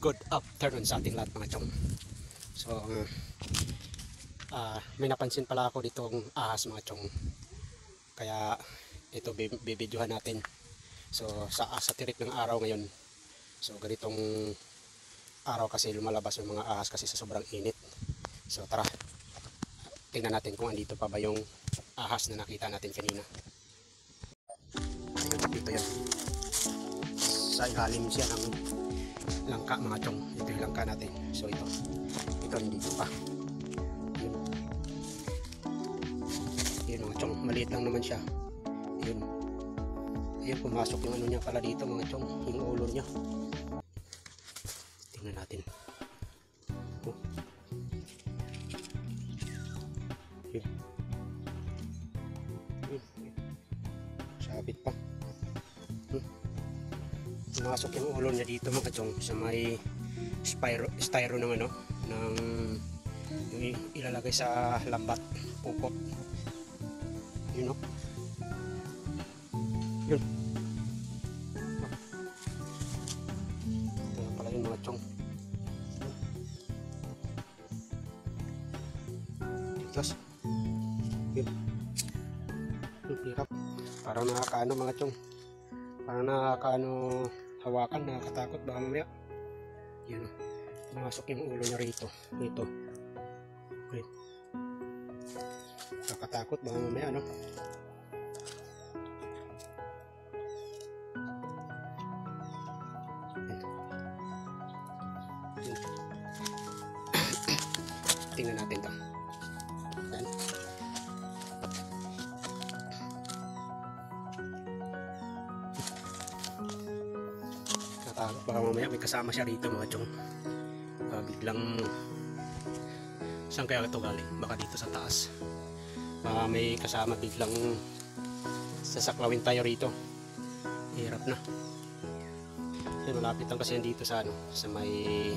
Good afternoon sa ating lahat mga chong. So may napansin pala ako ditong ahas mga chong. Kaya ito bibidyohan natin. So sa tirik ng araw ngayon. So ganitong araw kasi lumalabas yung mga ahas kasi sa sobrang init. So tara, tingnan natin kung andito pa ba yung ahas na nakita natin kanina. Ayun, dito yan. Sa ilalim siya ng langka mga chong. Ito yung langka natin. So ito nandito pa. Yun mga chong, maliit lang naman siya. Yun, pumasok yung ano niya pala dito mga chong, yung ulo niya. Tingnan natin. Oh. Yun. Sabit pa. Pumasok yung ulo niya dito mga chong sa may styro ng ano, ng yung ilalagay sa lambat, pupot. Yun o. Yun. Ito na pala yung mga chong. Tigas. Yun. Hirap. Parang nakakaano mga chong. Parang nakakaano hawakan, nakakatakot baka mamaya. Yun o. Pumasok yung ulo niya rito. Dito. Okay. Nakakatakot baka mamaya ano. Tingnan natin to. Yan. Nakatakot baka mamaya may kasama siya rito mga chong. Biglang saan kaya ito galing? Baka dito sa taas. May kasama biglang sasaklawin tayo rito. Hirap na. Malapit lang kasi dito sa ano, sa may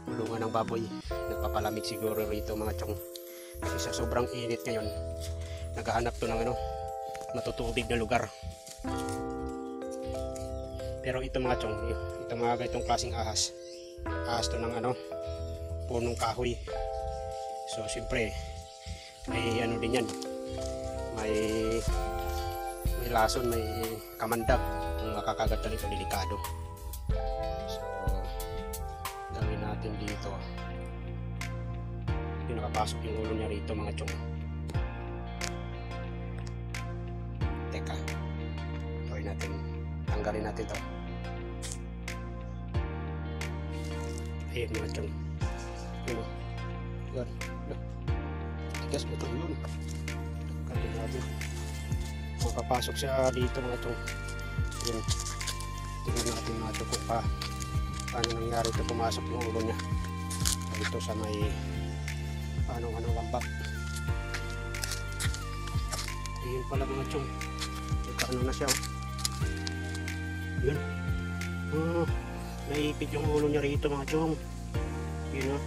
kulungan ng baboy. Nagpapalamig siguro rito mga chong. Kasi sa sobrang init ngayon, naghahanap to ng ano, matutubig na lugar. Pero ito mga chong, ito mga ganitong klaseng ahas. Ahas to ng ano, punong kahoy. So siyempre may ano din yan, may lason, may kamandag. Kung makakagat na ito, delikado. So gawin natin dito. Yung nakapasok yung ulo niya rito mga chong. Teka, gawin natin, tanggalin natin to. Ayun mga chong. Yun o. Yan. Tigas mo ito yun. Tanggalin natin. Makapasok siya dito mga chong. Yun. Tingnan natin mga chong kung paano nangyari ito, pumasok yung ulo niya. Dito sa may anong lambat. Ayun pala mga chong. Ano na siya o. Yun. Naipit yung ulo niya rito mga chong. Yun o.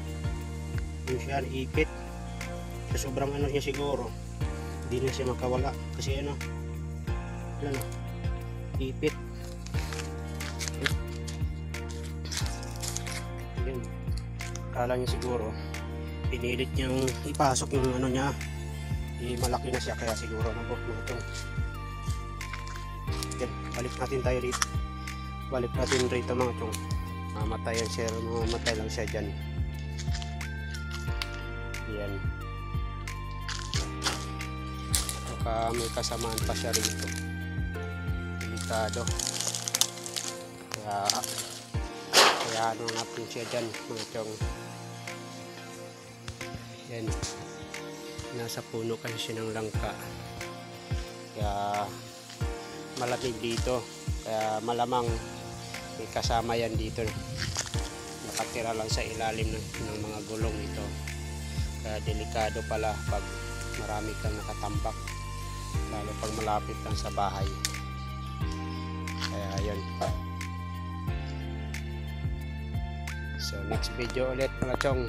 Yun siya, naipit. Sa sobrang ano niya siguro, hindi na siya makawala. Kasi ano, yan o, ipit. Yun. Kala niya siguro, pinilit niyang ipasok yung ano niya. Malaki na siya, kaya siguro nabok mo ito. Yan, balik natin tayo rito. Balik natin rito mga chong. Mamatay lang siya dyan. Yan. Baka may kasamaan pa siya rito. Delikado. Kaya ano natin siya dyan mga chong. Yan. Nasa puno kasi siya ng langka. Kaya malamig dito. Kaya malamang may kasama yan dito. Nakatira lang sa ilalim ng mga gulong ito. Kaya delikado pala pag marami kang nakatambak, lalo pag malapit lang sa bahay. Kaya ayun. So next video ulit mga chong.